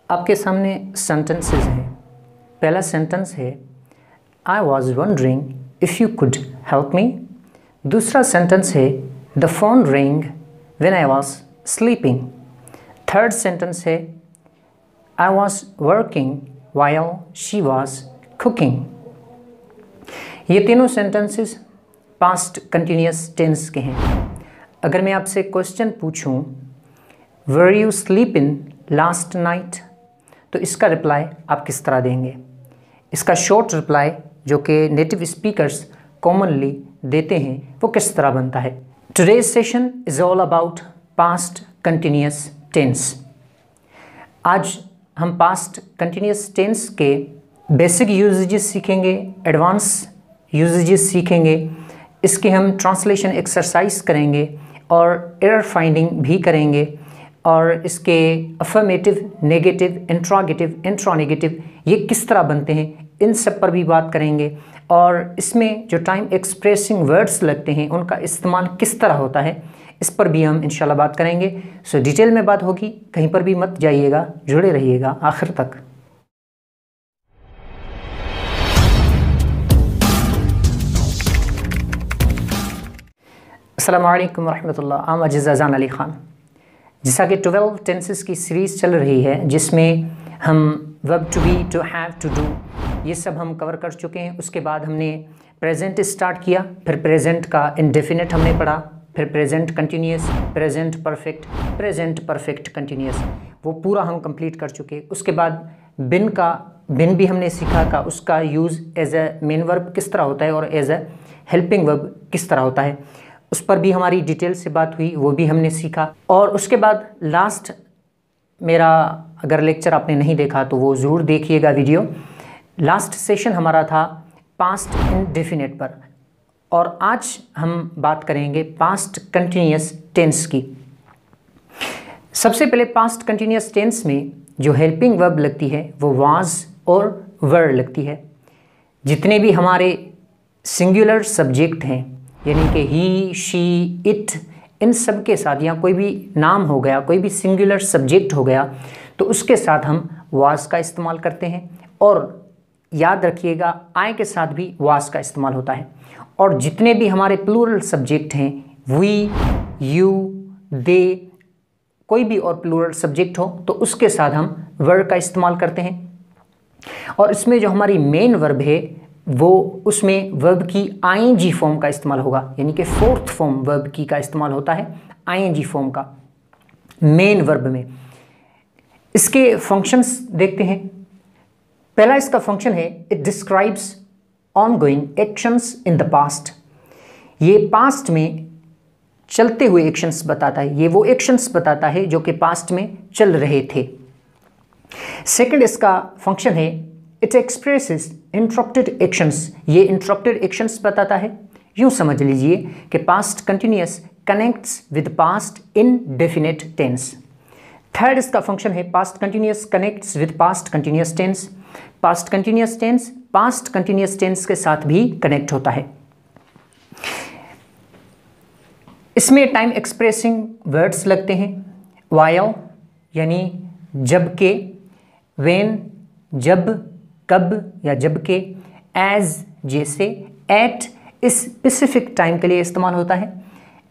आपके सामने सेंटेंसेस हैं। पहला सेंटेंस है I was wondering if you could help me. दूसरा सेंटेंस है the phone ring when I was sleeping. Third sentence है I was working while she was cooking. ये तीनों सेंटेंसेस पास्ट कंटिन्यूअस टेंस के हैं। अगर मैं आपसे क्वेश्चन पूछूं वर यू स्लीपिंग लास्ट नाइट, तो इसका रिप्लाई आप किस तरह देंगे? इसका शॉर्ट रिप्लाई जो कि नेटिव स्पीकर्स कॉमनली देते हैं वो किस तरह बनता है? Today's session is all about past continuous tense. आज हम पास्ट कंटिन्यूअस टेंस के बेसिक यूजेजेस सीखेंगे, एडवांस यूजेजेस सीखेंगे, इसके हम ट्रांसलेशन एक्सरसाइज करेंगे और एरर फाइंडिंग भी करेंगे और इसके अफर्मेटिव, नेगेटिव, इंट्रोगेटिव, इंट्रोनेगेटिव ये किस तरह बनते हैं इन सब पर भी बात करेंगे और इसमें जो टाइम एक्सप्रेसिंग वर्ड्स लगते हैं उनका इस्तेमाल किस तरह होता है इस पर भी हम इंशाल्लाह बात करेंगे। सो डिटेल में बात होगी, कहीं पर भी मत जाइएगा, जुड़े रहिएगा आखिर तक। अस्सलामु अलैकुम वरहमतुल्लाह। आम अज़ीज़ान अली ख़ान। जैसा कि 12 टेंसेस की सीरीज़ चल रही है जिसमें हम verb to be, to have, to do ये सब हम कवर कर चुके हैं। उसके बाद हमने प्रेजेंट स्टार्ट किया, फिर प्रेजेंट का इंडेफिनिट हमने पढ़ा, फिर present continuous, present perfect continuous, वो पूरा हम कंप्लीट कर चुके। उसके बाद बिन भी हमने सीखा का उसका use as a main verb किस तरह होता है और एज ए हेल्पिंग वर्ब किस तरह होता है, उस पर भी हमारी डिटेल से बात हुई, वो भी हमने सीखा। और उसके बाद लास्ट मेरा अगर लेक्चर आपने नहीं देखा तो वो ज़रूर देखिएगा वीडियो। लास्ट सेशन हमारा था पास्ट इंडेफिनिट पर और आज हम बात करेंगे पास्ट कंटिन्यूअस टेंस की। सबसे पहले पास्ट कंटिन्यूअस टेंस में जो हेल्पिंग वर्ब लगती है वो वाज और वर लगती है। जितने भी हमारे सिंगुलर सब्जेक्ट हैं यानी कि ही, शी, इट, इन सब के साथ या कोई भी नाम हो गया, कोई भी सिंगुलर सब्जेक्ट हो गया तो उसके साथ हम वाज का इस्तेमाल करते हैं। और याद रखिएगा आई के साथ भी वाज का इस्तेमाल होता है। और जितने भी हमारे प्लूरल सब्जेक्ट हैं वी, यू, दे, कोई भी और प्लूरल सब्जेक्ट हो तो उसके साथ हम वर का इस्तेमाल करते हैं। और इसमें जो हमारी मेन वर्ब है वो उसमें वर्ब की आईएनजी फॉर्म का इस्तेमाल होगा, यानी कि फोर्थ फॉर्म वर्ब की का इस्तेमाल होता है आईएनजी फॉर्म का मेन वर्ब में। इसके फंक्शंस देखते हैं। पहला इसका फंक्शन है it describes ongoing actions in the past. ये पास्ट में चलते हुए एक्शंस बताता है, ये वो एक्शंस बताता है जो कि पास्ट में चल रहे थे। सेकंड इसका फंक्शन है इट एक्सप्रेसेस इंटरप्टेड एक्शंस। ये इंटरप्टेड एक्शंस बताता है। यूँ समझ लीजिए कि past continuous connects with past indefinite tense. Third इसका फंक्शन है past continuous connects with past continuous tense. Past continuous tense past continuous tense के साथ भी कनेक्ट होता है। इसमें टाइम एक्सप्रेसिंग वर्ड्स लगते हैं। व्हाइल यानी जबकि, व्हेन जब, कब या जबकि, एज जैसे, एट इस स्पेसिफिक टाइम के लिए इस्तेमाल होता है।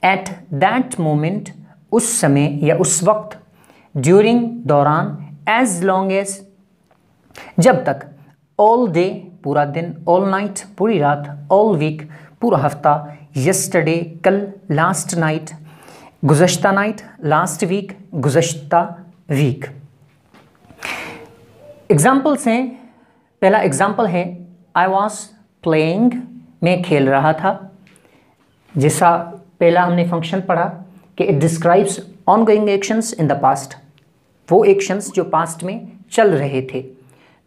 एट दैट मोमेंट उस समय या उस वक्त, ड्यूरिंग दौरान, एज लॉन्ग एज जब तक, ऑल डे पूरा दिन, ऑल नाइट पूरी रात, ऑल वीक पूरा हफ्ता, यस्टरडे कल, लास्ट नाइट गुज़श्ता नाइट, लास्ट वीक गुज़श्ता वीक। एग्जाम्पल्स हैं। पहला एग्जाम्पल है आई वॉज प्लेइंग, मैं खेल रहा था। जैसा पहला हमने फंक्शन पढ़ा कि it describes ongoing actions in the past, वो एक्शंस जो पास्ट में चल रहे थे।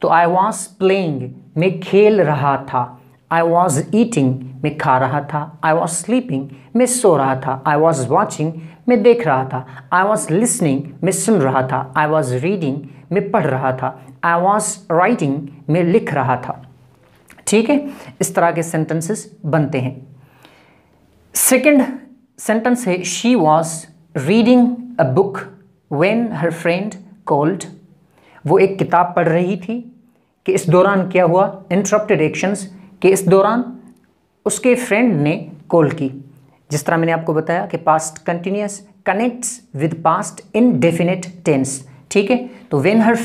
तो आई वॉज प्लेइंग मैं खेल रहा था, आई वॉज ईटिंग मैं खा रहा था, आई वॉज स्लीपिंग मैं सो रहा था, आई वॉज वॉचिंग मैं देख रहा था, आई वॉज लिसनिंग मैं सुन रहा था, आई वॉज रीडिंग मैं पढ़ रहा था, आई वॉज राइटिंग मैं लिख रहा था। ठीक है, इस तरह के सेंटेंसेस बनते हैं। सेकंड सेंटेंस है she was reading a book when her friend called. वो एक किताब पढ़ रही थी कि इस दौरान क्या हुआ, इंटरप्टेड एक्शंस, कि इस दौरान उसके फ्रेंड ने कॉल की। जिस तरह मैंने आपको बताया कि past continuous connects with past indefinite tense, ठीक है। तो व्हेन हर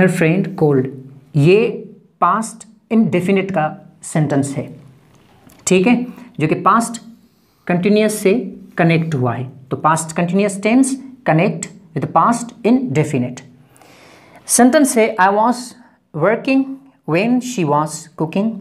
फ्रेंड कॉल्ड, ये पास्ट इंडेफिनिट का सेंटेंस है, ठीक है, जो कि पास्ट कंटिन्यूअस से कनेक्ट हुआ है। तो past continuous tense connect with past indefinite. Sentence है I was working when she was cooking.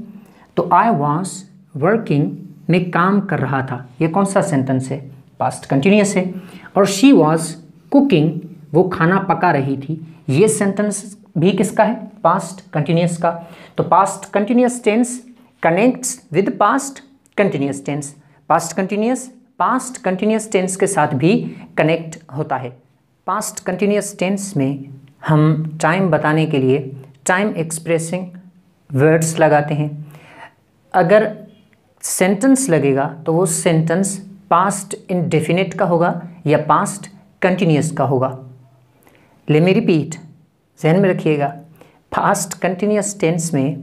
तो आई वॉज वर्किंग में काम कर रहा था, ये कौन सा सेंटेंस है, पास्ट कंटिन्यूअस है। और शी वॉज कुकिंग, वो खाना पका रही थी, ये सेंटेंस भी किसका है, पास्ट कंटिन्यूअस का। तो past continuous tense connects with past continuous tense. Past continuous tense के साथ भी कनेक्ट होता है। पास्ट कंटिन्यूअस टेंस में हम टाइम बताने के लिए टाइम एक्सप्रेसिंग वर्ड्स लगाते हैं। अगर सेंटेंस लगेगा तो वो सेंटेंस पास्ट इंडेफिनिट का होगा या पास्ट कंटिन्यूअस का होगा। लेट मी रिपीट, ज़हन में रखिएगा, पास्ट कंटिन्यूअस टेंस में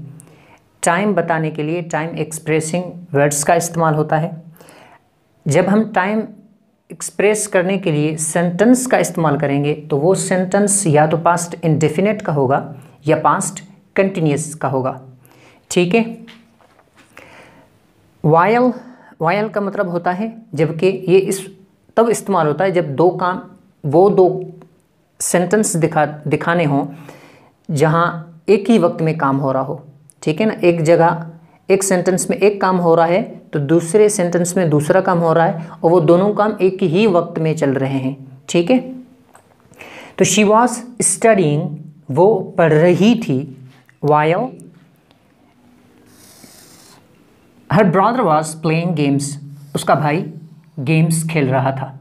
टाइम बताने के लिए टाइम एक्सप्रेसिंग वर्ड्स का इस्तेमाल होता है। जब हम टाइम एक्सप्रेस करने के लिए सेंटेंस का इस्तेमाल करेंगे तो वो सेंटेंस या तो पास्ट इंडेफिनिट का होगा या पास्ट कंटिन्यूअस का होगा, ठीक है। वायल का मतलब होता है, जबकि ये तब इस्तेमाल होता है जब दो सेंटेंस दिखाने हों जहाँ एक ही वक्त में काम हो रहा हो, ठीक है ना। एक जगह एक सेंटेंस में एक काम हो रहा है तो दूसरे सेंटेंस में दूसरा काम हो रहा है और वो दोनों काम एक ही वक्त में चल रहे हैं, ठीक है। तो शी वॉज स्टडीइंग, वो पढ़ रही थी, while her brother was playing games, उसका भाई गेम्स खेल रहा था,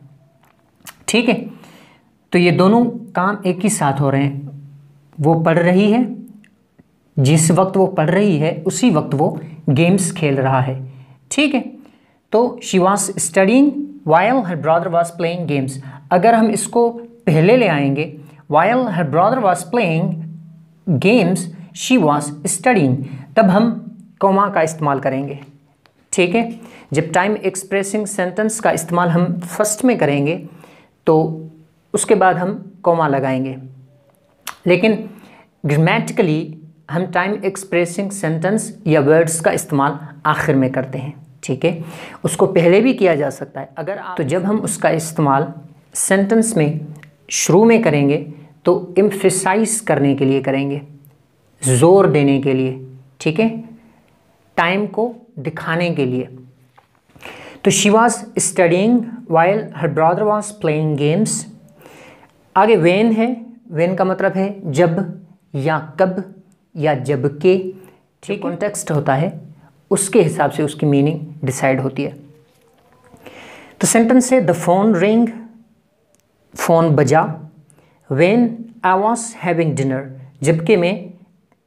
ठीक है। तो ये दोनों काम एक ही साथ हो रहे हैं। वो पढ़ रही है, जिस वक्त वो पढ़ रही है उसी वक्त वो गेम्स खेल रहा है, ठीक है। तो she was studying while her brother was playing games. अगर हम इसको पहले ले आएंगे, while her brother was playing games she was studying, तब हम कॉमा का इस्तेमाल करेंगे, ठीक है। जब टाइम एक्सप्रेसिंग सेंटेंस का इस्तेमाल हम फर्स्ट में करेंगे तो उसके बाद हम कॉमा लगाएंगे, लेकिन ग्रामेटिकली हम टाइम एक्सप्रेसिंग सेंटेंस या वर्ड्स का इस्तेमाल आखिर में करते हैं, ठीक है। उसको पहले भी किया जा सकता है अगर आप, तो जब हम उसका इस्तेमाल सेंटेंस में शुरू में करेंगे तो एम्फेसाइज करने के लिए करेंगे, जोर देने के लिए, ठीक है, टाइम को दिखाने के लिए। तो she was studying while her brother was playing games. आगे वेन है, वेन का मतलब है जब या कब या जब के, ठीक, कॉन्टेक्स्ट होता है उसके हिसाब से उसकी मीनिंग डिसाइड होती है। तो सेंटेंस है द फोन रिंग, फ़ोन बजा, when I was having dinner, जबकि मैं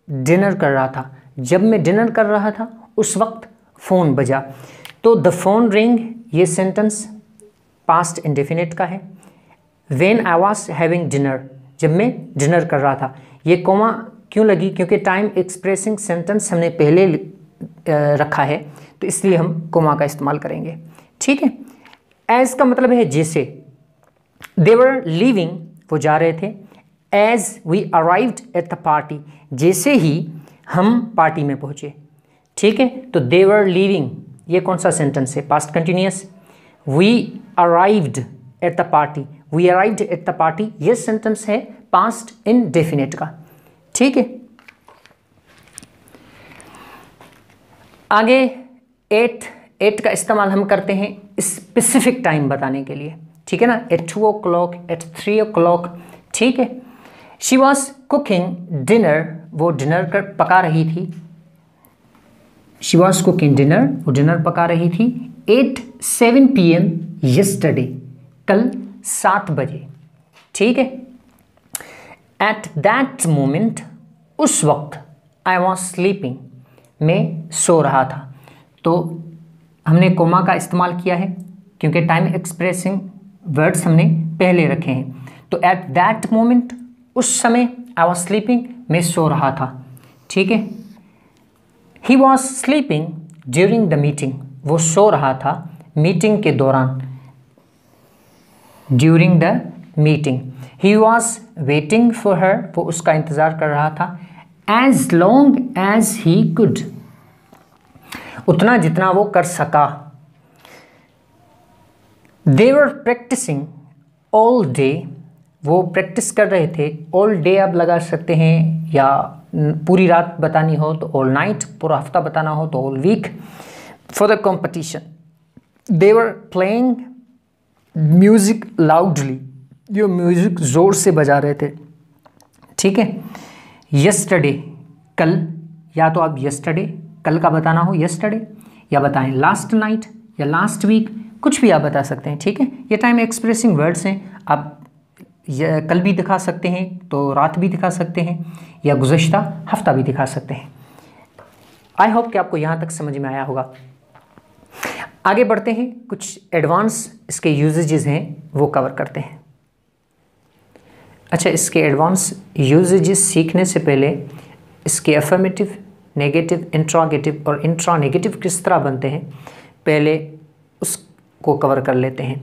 डिनर कर रहा था, जब मैं डिनर कर रहा था उस वक्त फ़ोन बजा। तो द फोन रिंग ये सेंटेंस पास्ट इंडेफिनिट का है। When I was having dinner, जब मैं डिनर कर रहा था। ये कोमा क्यों लगी, क्योंकि टाइम एक्सप्रेसिंग सेंटेंस हमने पहले रखा है तो इसलिए हम कोमा का इस्तेमाल करेंगे, ठीक है। एज का मतलब है जैसे, दे वर लीविंग, वो जा रहे थे, as we arrived at the party, जैसे ही हम पार्टी में पहुँचे, ठीक है। तो दे वर लीविंग ये कौन सा सेंटेंस है, past continuous. We arrived at the party, we arrived at the party ये सेंटेंस है पास्ट इंडेफिनिट का, ठीक है। आगे एट का इस्तेमाल हम करते हैं स्पेसिफिक टाइम बताने के लिए, ठीक है ना, एट 2 o'clock, एट 3 o'clock, ठीक है। शी वॉज कुकिंग डिनर, वो डिनर पका रही थी। शी वॉज कुकिंग डिनर, वो डिनर पका रही थी। 7 PM यस्टरडे, कल 7 बजे, ठीक है। एट दैट मोमेंट, उस वक्त, आई वॉज स्लीपिंग, मैं सो रहा था। तो हमने कोमा का इस्तेमाल किया है क्योंकि टाइम एक्सप्रेसिंग वर्ड्स हमने पहले रखे हैं। तो एट दैट मोमेंट, उस समय, आई वॉज स्लीपिंग, मैं सो रहा था, ठीक है। He was sleeping during the meeting, वो सो रहा था मीटिंग के दौरान, during the meeting. He was waiting for her, वो उसका इंतज़ार कर रहा था, as long as he could, उतना जितना वो कर सका। They were practising all day, वो प्रैक्टिस कर रहे थे। ऑल डे आप लगा सकते हैं, या पूरी रात बतानी हो तो ऑल नाइट, पूरा हफ्ता बताना हो तो all week, for the competition. They were playing music loudly, जो म्यूजिक ज़ोर से बजा रहे थे, ठीक है। यस्टरडे, कल, या तो आप यस्टरडे कल का बताना हो यस्टरडे, या बताएं लास्ट नाइट या लास्ट वीक, कुछ भी आप बता सकते हैं, ठीक है। ये टाइम एक्सप्रेसिंग वर्ड्स हैं, आप कल भी दिखा सकते हैं तो रात भी दिखा सकते हैं, या गुज़श्ता हफ्ता भी दिखा सकते हैं। आई होप कि आपको यहाँ तक समझ में आया होगा। आगे बढ़ते हैं, कुछ एडवांस इसके यूजेजेस हैं वो कवर करते हैं। अच्छा, इसके एडवांस यूजेजेस सीखने से पहले इसके अफर्मेटिव, नेगेटिव, इंट्रोगेटिव और इंट्रा नेगेटिव किस तरह बनते हैं, पहले उसको कवर कर लेते हैं।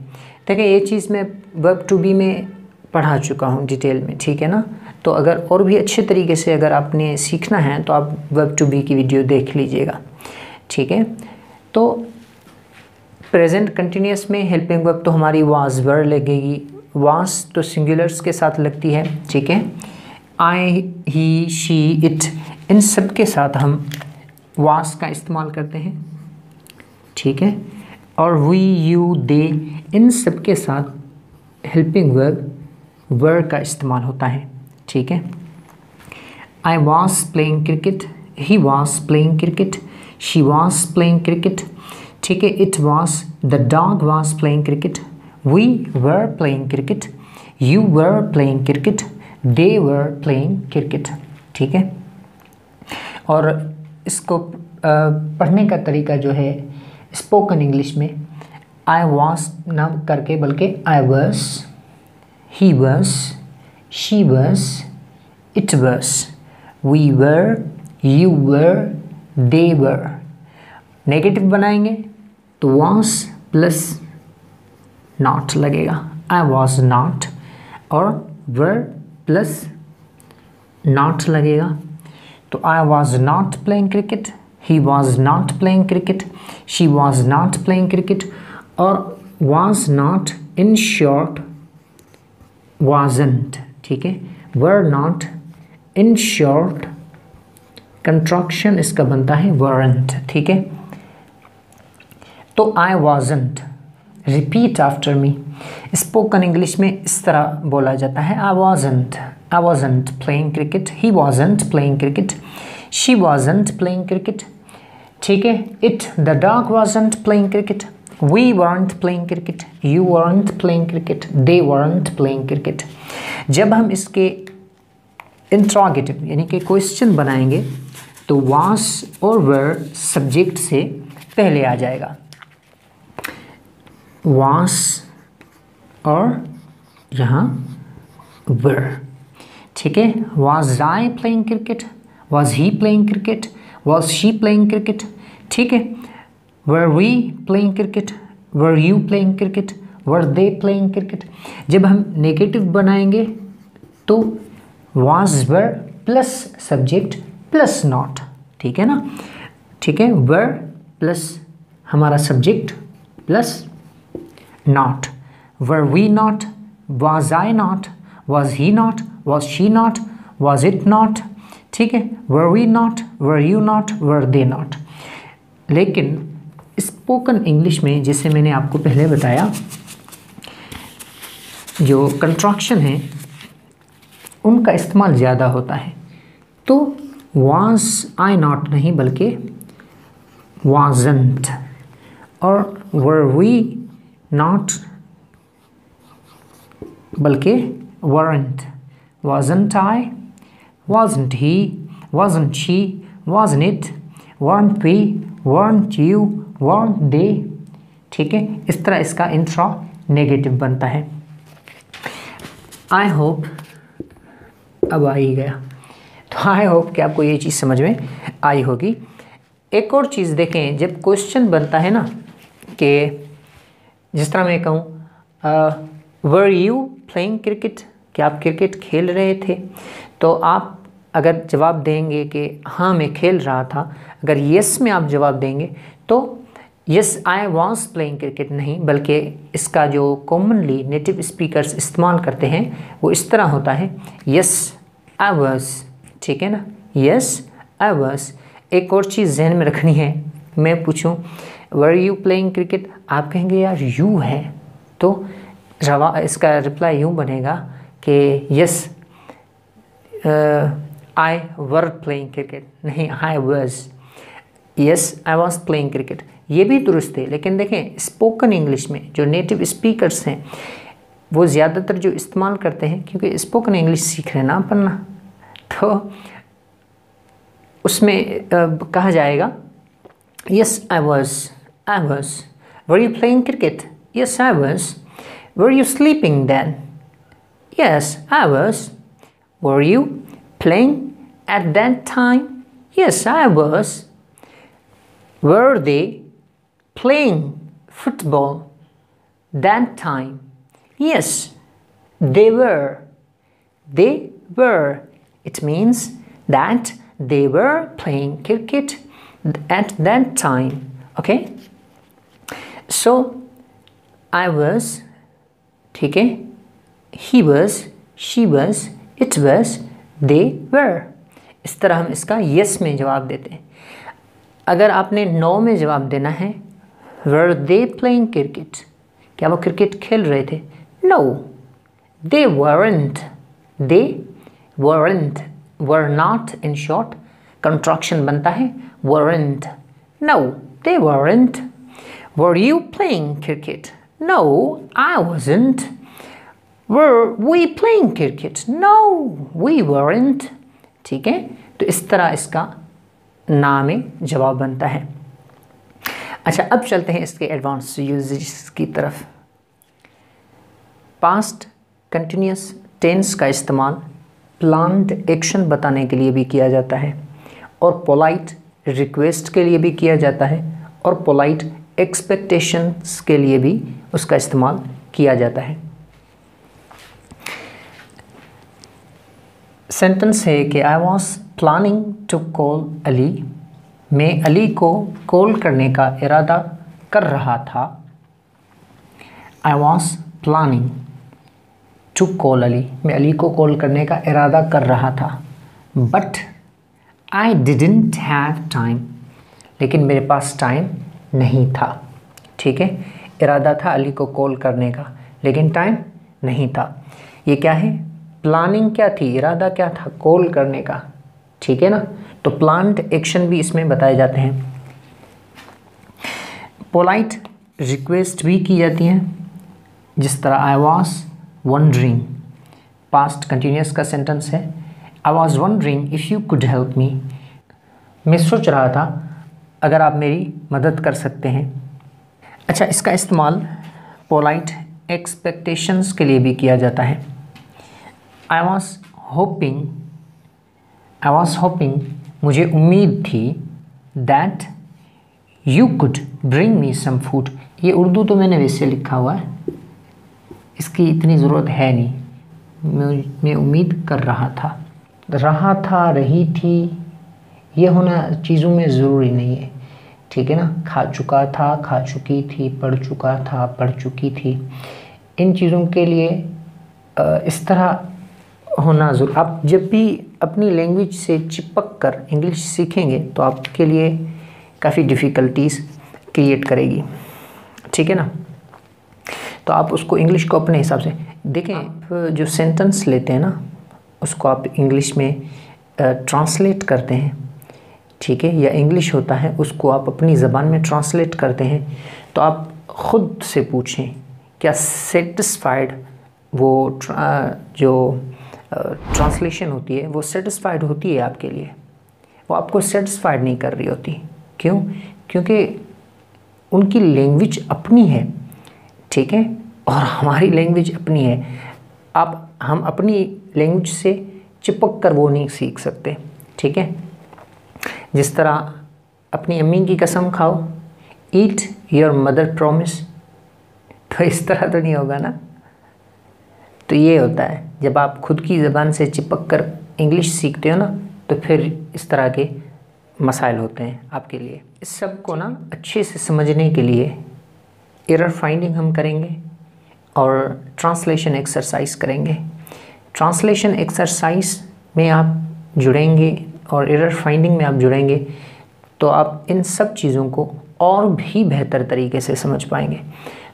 देखिए, ये चीज़ मैं वर्ब टू बी में पढ़ा चुका हूँ डिटेल में, ठीक है ना। तो अगर और भी अच्छे तरीके से अगर आपने सीखना है तो आप वर्ब टू बी की वीडियो देख लीजिएगा, ठीक है। तो प्रेजेंट कंटिन्यूस में हेल्पिंग वर्ब तो हमारी वाज वर लगेगी, वाज तो सिंगुलर्स के साथ लगती है, ठीक है। आई, ही, शी, इट, इन सब के साथ हम वाज का इस्तेमाल करते हैं, ठीक है। और वी, यू, दे, इन सब के साथ हेल्पिंग वर्ब वर का इस्तेमाल होता है, ठीक है। I was playing cricket, he was playing cricket, she was playing cricket, ठीक है। It was, the dog was playing cricket, we were playing cricket, you were playing cricket, they were playing cricket, ठीक है। और इसको पढ़ने का तरीका जो है स्पोकन इंग्लिश में आई वॉज ना करके बल्कि I was, he was, she was, it was, we were, you were, they were। Negative बनाएंगे तो was प्लस not लगेगा, I was not, और were प्लस not लगेगा। तो I was not playing cricket, he was not playing cricket, she was not playing cricket, और was not in short wasn't, ठीक है। were not in short contraction इसका बनता है weren't, ठीक है। तो I wasn't, repeat after me, spoken English में इस तरह बोला जाता है। I wasn't playing cricket, he wasn't playing cricket, she wasn't playing cricket, ठीक है। it, the dog wasn't playing cricket, we weren't playing cricket, you weren't playing cricket, they weren't playing cricket। जब हम इसके इंट्रोगेटिव यानी कि question बनाएंगे तो was और were सब्जेक्ट से पहले आ जाएगा, was और यहाँ were, ठीक है। was I playing cricket, was he playing cricket, was she playing cricket, ठीक है। were we playing cricket, were you playing cricket, were they playing cricket। जब हम नेगेटिव बनाएंगे तो was were plus subject plus not, ठीक है ना, ठीक है। were प्लस हमारा subject plus not, were we not, was I not, was he not, was she not, was it not, ठीक है। were we not, were you not, were they not। लेकिन spoken English में जैसे मैंने आपको पहले बताया जो कंट्रैक्शन है उनका इस्तेमाल ज़्यादा होता है। तो was I not नहीं बल्कि wasn't, और were we not बल्कि weren't, wasn't I, wasn't he, wasn't she, wasn't it, weren't we, weren't you, weren't they, ठीक है। इस तरह इसका इंट्रा नेगेटिव बनता है। आई होप अब आ ही गया। तो आई होप कि आपको ये चीज़ समझ में आई होगी। एक और चीज़ देखें, जब क्वेश्चन बनता है ना कि जिस तरह मैं कहूँ वर यू प्लेइंग क्रिकेट, क्या आप क्रिकेट खेल रहे थे, तो आप अगर जवाब देंगे कि हाँ मैं खेल रहा था, अगर यस में आप जवाब देंगे तो yes I was playing cricket नहीं, बल्कि इसका जो कॉमनली नेटिव स्पीकर्स इस्तेमाल करते हैं वो इस तरह होता है यस आई वॉज। ठीक है ना, यस आई वॉज। एक और चीज़ जहन में रखनी है, मैं पूछूं वर यू प्लेइंग क्रिकेट, आप कहेंगे यार यू है, तो इसका रिप्लाई यूँ बनेगा कि yes I were playing cricket, नहीं I was, yes I was playing cricket. ये भी दुरुस्त है, लेकिन देखें स्पोकन इंग्लिश में जो नेटिव स्पीकर्स हैं वो ज़्यादातर जो इस्तेमाल करते हैं, क्योंकि स्पोकन इंग्लिश सीख रहे हैं ना अपन ना, तो उसमें कहा जाएगा yes I was, I was. Were you playing cricket, yes I was. Were you sleeping then, yes I was. Were you playing at that time, yes I was. Were they playing football that time, yes they were, they were. It means that they were playing cricket at that time. Okay, so I was, ठीक है, he was, she was, it was, they were। इस तरह हम इसका yes में जवाब देते हैं। अगर आपने no में जवाब देना है, Were they playing cricket? क्या वो क्रिकेट खेल रहे थे? No, they weren't. They weren't. Were not in short contraction बनता है weren't. No, they weren't. Were you playing cricket? No, I wasn't. Were we playing cricket? No, we weren't. ठीक है, तो इस तरह इसका ना में जवाब बनता है। अच्छा, अब चलते हैं इसके एडवांस यूजेस की तरफ। पास्ट कंटिन्यूस टेंस का इस्तेमाल प्लान्ड एक्शन बताने के लिए भी किया जाता है, और पोलाइट रिक्वेस्ट के लिए भी किया जाता है, और पोलाइट एक्सपेक्टेशंस के लिए भी उसका इस्तेमाल किया जाता है। सेंटेंस है कि I was planning to call Ali, मैं अली को कॉल करने का इरादा कर रहा था। I was planning to call Ali, मैं अली को कॉल करने का इरादा कर रहा था। But I didn't have time, लेकिन मेरे पास टाइम नहीं था। ठीक है, इरादा था अली को कॉल करने का, लेकिन टाइम नहीं था। ये क्या है? प्लानिंग क्या थी, इरादा क्या था? कॉल करने का। ठीक है ना, तो प्लान्ड एक्शन भी इसमें बताए जाते हैं। पोलाइट रिक्वेस्ट भी की जाती हैं, जिस तरह आई वॉज वंडरिंग, पास्ट कंटिन्यूस का सेंटेंस है। I was wondering if you could help मी, मैं सोच रहा था अगर आप मेरी मदद कर सकते हैं। अच्छा, इसका इस्तेमाल पोलाइट एक्सपेक्टेशंस के लिए भी किया जाता है। आई वॉज होपिंग, मुझे उम्मीद थी, that you could bring me some food. ये उर्दू तो मैंने वैसे लिखा हुआ है, इसकी इतनी ज़रूरत है नहीं। मैं उम्मीद कर रहा था, रही थी, ये होना चीज़ों में ज़रूरी नहीं है। ठीक है ना, खा चुका था, खा चुकी थी, पढ़ चुका था, पढ़ चुकी थी, इन चीज़ों के लिए इस तरह होना ज़रूर। आप जब भी अपनी लैंग्वेज से चिपक कर इंग्लिश सीखेंगे तो आपके लिए काफ़ी डिफ़िकल्टीज़ क्रिएट करेगी। ठीक है ना, तो आप उसको इंग्लिश को अपने हिसाब से देखें। आप जो सेंटेंस लेते हैं ना, उसको आप इंग्लिश में ट्रांसलेट करते हैं। ठीक है, या इंग्लिश होता है उसको आप अपनी ज़बान में ट्रांसलेट करते हैं। तो आप ख़ुद से पूछें, क्या सेटिस्फाइड वो जो ट्रांसलेशन होती है वो सेटिस्फाइड होती है आपके लिए? वो आपको सेटिस्फाइड नहीं कर रही होती। क्यों? क्योंकि उनकी लैंग्वेज अपनी है। ठीक है, और हमारी लैंग्वेज अपनी है। आप हम अपनी लैंग्वेज से चिपक कर वो नहीं सीख सकते, ठीक है। जिस तरह अपनी अम्मी की कसम खाओ, ईट योर मदर प्रॉमिस, तो इस तरह तो नहीं होगा ना। तो ये होता है जब आप खुद की ज़बान से चिपक कर इंग्लिश सीखते हो ना, तो फिर इस तरह के मसाइल होते हैं आपके लिए। इस सब को ना अच्छे से समझने के लिए एरर फाइंडिंग हम करेंगे और ट्रांसलेशन एक्सरसाइज करेंगे। ट्रांसलेशन एक्सरसाइज में आप जुड़ेंगे और एरर फाइंडिंग में आप जुड़ेंगे तो आप इन सब चीज़ों को और भी बेहतर तरीके से समझ पाएंगे।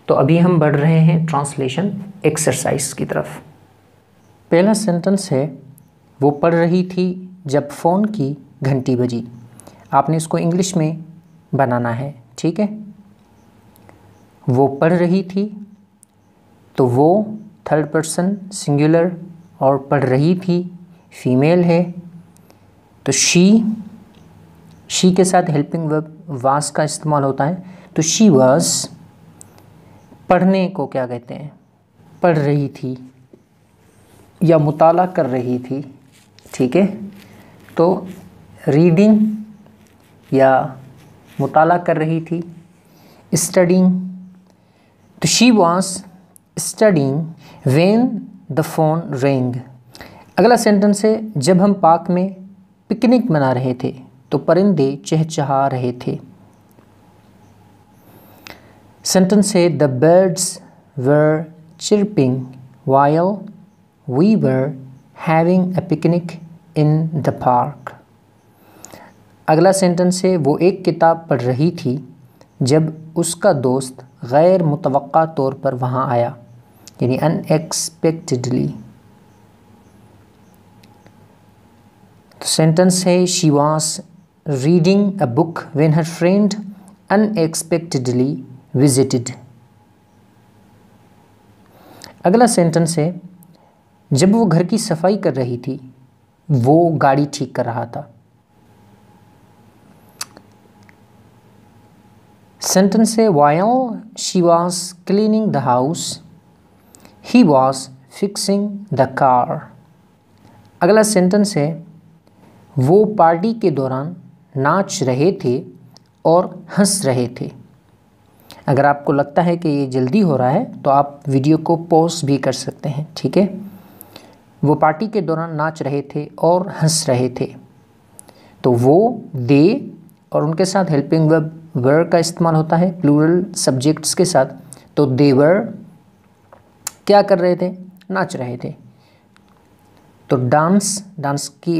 तो अभी हम बढ़ रहे हैं ट्रांसलेशन एक्सरसाइज की तरफ। पहला सेंटेंस है, वो पढ़ रही थी जब फ़ोन की घंटी बजी। आपने इसको इंग्लिश में बनाना है, ठीक है। वो पढ़ रही थी, तो वो थर्ड पर्सन सिंगुलर और पढ़ रही थी फीमेल है, तो शी के साथ हेल्पिंग वर्ब वाज का इस्तेमाल होता है। तो शी वाज, पढ़ने को क्या कहते हैं, पढ़ रही थी या मुताला कर रही थी, ठीक है। तो रीडिंग या मुताला कर रही थी। स्टडिंग, तो she was studying when the phone ring. अगला सेंटेंस है, जब हम पार्क में पिकनिक मना रहे थे तो परिंदे चहचहा रहे थे। सेंटेंस है, the birds were chirping while we were having a picnic in the park। अगला सेंटेंस है, वो एक किताब पढ़ रही थी जब उसका दोस्त गैर मुतवक्का तौर पर वहाँ आया, यानी अनएक्सपेक्टेडली। तो सेंटेंस है, she was reading a book when her friend unexpectedly visited. अगला सेंटेंस है, जब वो घर की सफाई कर रही थी वो गाड़ी ठीक कर रहा था। सेंटेंस है, while she was cleaning the house he was fixing the car। अगला सेंटेंस है, वो पार्टी के दौरान नाच रहे थे और हंस रहे थे। अगर आपको लगता है कि ये जल्दी हो रहा है तो आप वीडियो को पॉज भी कर सकते हैं, ठीक है। वो पार्टी के दौरान नाच रहे थे और हंस रहे थे। तो वो, दे और उनके साथ हेल्पिंग वर्ब वर का इस्तेमाल होता है प्लूरल सब्जेक्ट्स के साथ। तो दे वर क्या कर रहे थे, नाच रहे थे। तो डांस की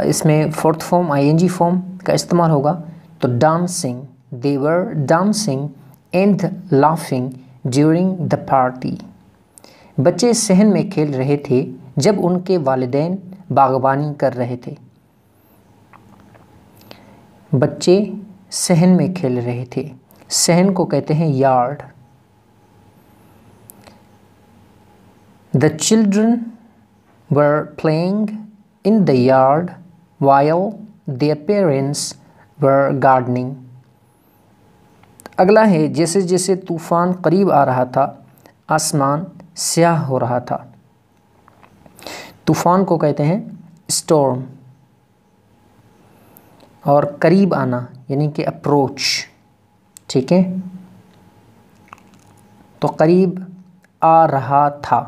इसमें फोर्थ फॉर्म आईएनजी फॉर्म का इस्तेमाल होगा। तो dancing, they were dancing and laughing during the party. बच्चे सहन में खेल रहे थे जब उनके वालिदैन बागबानी कर रहे थे। बच्चे सहन में खेल रहे थे, सहन को कहते हैं yard. The children were playing in the yard while their parents were gardening। अगला है, जैसे जैसे तूफ़ान करीब आ रहा था आसमान स्याह हो रहा था। तूफ़ान को कहते हैं स्टॉर्म और करीब आना यानी कि अप्रोच, ठीक है। तो करीब आ रहा था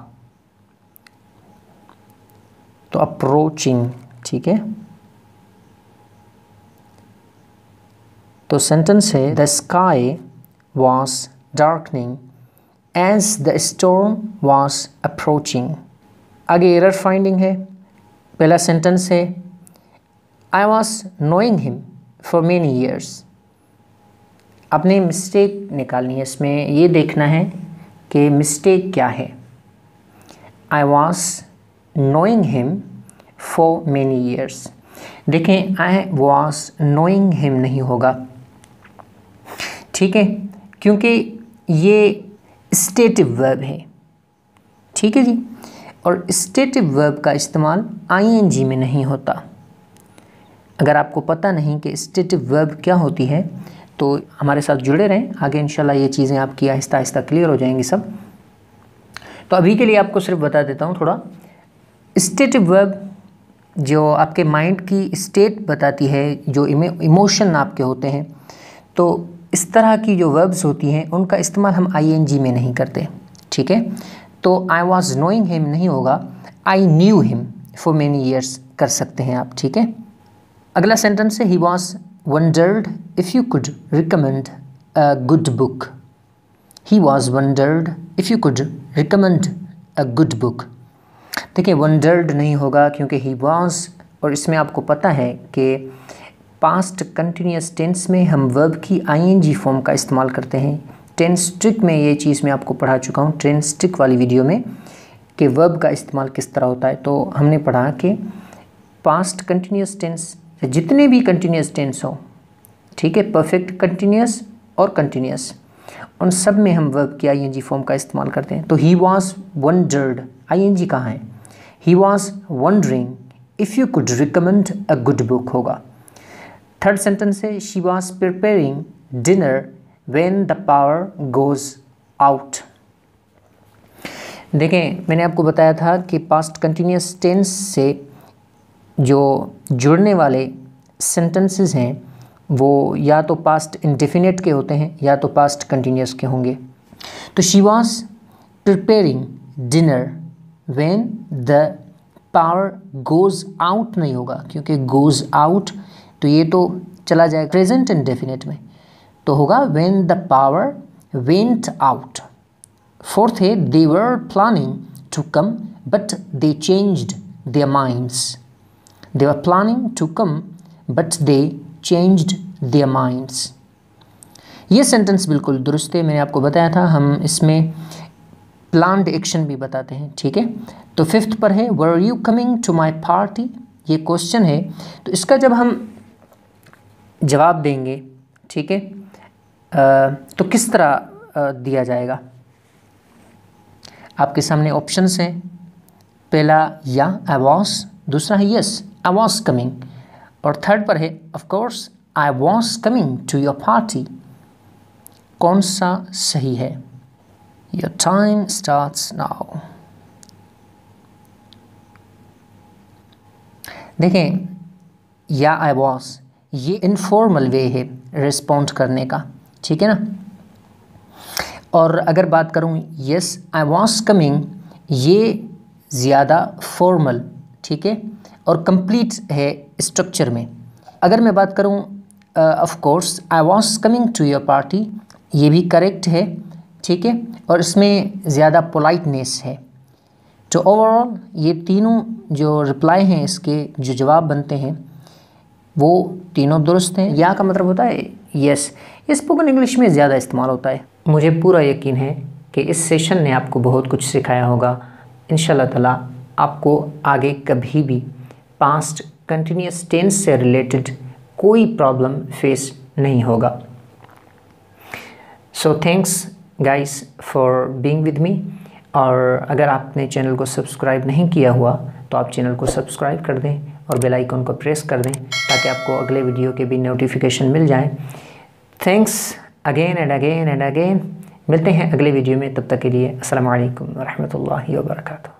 तो अप्रोचिंग, ठीक है। तो सेंटेंस है, the sky was darkening as the storm was approaching. आगे एरर फाइंडिंग है। पहला सेंटेंस है, I was knowing him for many years. आपने मिस्टेक निकालनी है, इसमें ये देखना है कि मिस्टेक क्या है। I was knowing him for many years. देखें, आई वॉज नोइंग हिम नहीं होगा, ठीक है, क्योंकि ये स्टेटिव वर्ब है, ठीक है जी। और स्टेटिव वर्ब का इस्तेमाल आईएनजी में नहीं होता। अगर आपको पता नहीं कि स्टेटिव वर्ब क्या होती है तो हमारे साथ जुड़े रहें, आगे इंशाल्लाह ये चीज़ें आपकी आहिस्ता आहिस्ता क्लियर हो जाएंगी सब। तो अभी के लिए आपको सिर्फ बता देता हूँ थोड़ा स्टेटिव वर्ब जो आपके माइंड की स्टेट बताती है, जो इमोशन आपके होते हैं, तो इस तरह की जो वर्ब्स होती हैं उनका इस्तेमाल हम आईएनजी में नहीं करते, ठीक है। तो आई वॉज नोइंग हिम नहीं होगा, I knew him for many years कर सकते हैं आप, ठीक है। अगला सेंटेंस है he was wondered if you could recommend a good book. He was wondered if you could recommend a good book. देखिए वंडर्ड नहीं होगा क्योंकि ही वॉज, और इसमें आपको पता है कि पास्ट कंटिन्यूस टेंस में हम वर्ब की आईएनजी फॉर्म का इस्तेमाल करते हैं। टेंस ट्रिक में ये चीज़ मैं आपको पढ़ा चुका हूँ, टेंस ट्रिक वाली वीडियो में, कि वर्ब का इस्तेमाल किस तरह होता है। तो हमने पढ़ा कि पास्ट कंटिन्यूस टेंस, जितने भी कंटिन्यूस टेंस हो, ठीक है, परफेक्ट कंटिन्यूस और कंटिन्यूस, उन सब में हम वर्ब की आईएनजी फॉर्म का इस्तेमाल करते हैं। तो ही वॉज वंडर्ड, आईएनजी कहाँ है? He was wondering if you could recommend a good book होगा। थर्ड सेंटेंस है she was preparing dinner when the power goes out. देखें मैंने आपको बताया था कि पास्ट कंटिन्यूस टेंस से जो जुड़ने वाले सेंटेंसेस हैं वो या तो पास्ट इंडेफिनिट के होते हैं या तो पास्ट कंटिन्यूस के होंगे। तो she was preparing dinner when the power goes out नहीं होगा, क्योंकि गोज़ आउट तो ये तो चला जाएगा प्रेजेंट इंडेफिनिट में, तो होगा when the power went out. Fourth है they were planning to come but they changed their minds. They were planning to come but they changed their minds. ये सेंटेंस बिल्कुल दुरुस्त है, मैंने आपको बताया था हम इसमें प्लान्ड एक्शन भी बताते हैं, ठीक है। तो फिफ्थ पर है were you coming to my party, ये क्वेश्चन है, तो इसका जब हम जवाब देंगे, ठीक है, तो किस तरह दिया जाएगा? आपके सामने ऑप्शंस हैं, पहला या आई वॉज, दूसरा है यस आई वॉज कमिंग, और थर्ड पर है of course I was coming to your party. कौन सा सही है? Your time starts now. देखें या आई वॉज ये इनफॉर्मल वे है रिस्पॉन्ड करने का, ठीक है ना। और अगर बात करूँ यस आई वॉज कमिंग, ये ज़्यादा फॉर्मल, ठीक है, और कंप्लीट है स्ट्रक्चर में। अगर मैं बात करूँ of course I was coming to your party, ये भी करेक्ट है, ठीक है, और इसमें ज़्यादा पोलाइटनेस है। तो ओवरऑल ये तीनों जो रिप्लाई हैं, इसके जो जवाब बनते हैं वो तीनों दुरुस्त हैं। या का मतलब होता है यस, ये स्पोकन इंग्लिश में ज़्यादा इस्तेमाल होता है। मुझे पूरा यकीन है कि इस सेशन ने आपको बहुत कुछ सिखाया होगा। इंशाल्लाह ताला आपको आगे कभी भी पास्ट कंटिन्यूस टेंस से रिलेटेड कोई प्रॉब्लम फेस नहीं होगा। So thanks guys for being with me. और अगर आपने चैनल को सब्सक्राइब नहीं किया हुआ तो आप चैनल को सब्सक्राइब कर दें और बेल आइकन को प्रेस कर दें ताकि आपको अगले वीडियो के भी नोटिफिकेशन मिल जाए। Thanks again and again and again. मिलते हैं अगले वीडियो में, तब तक के लिए अस्सलाम वालेकुम व रहमतुल्लाहि व बरकातुहू।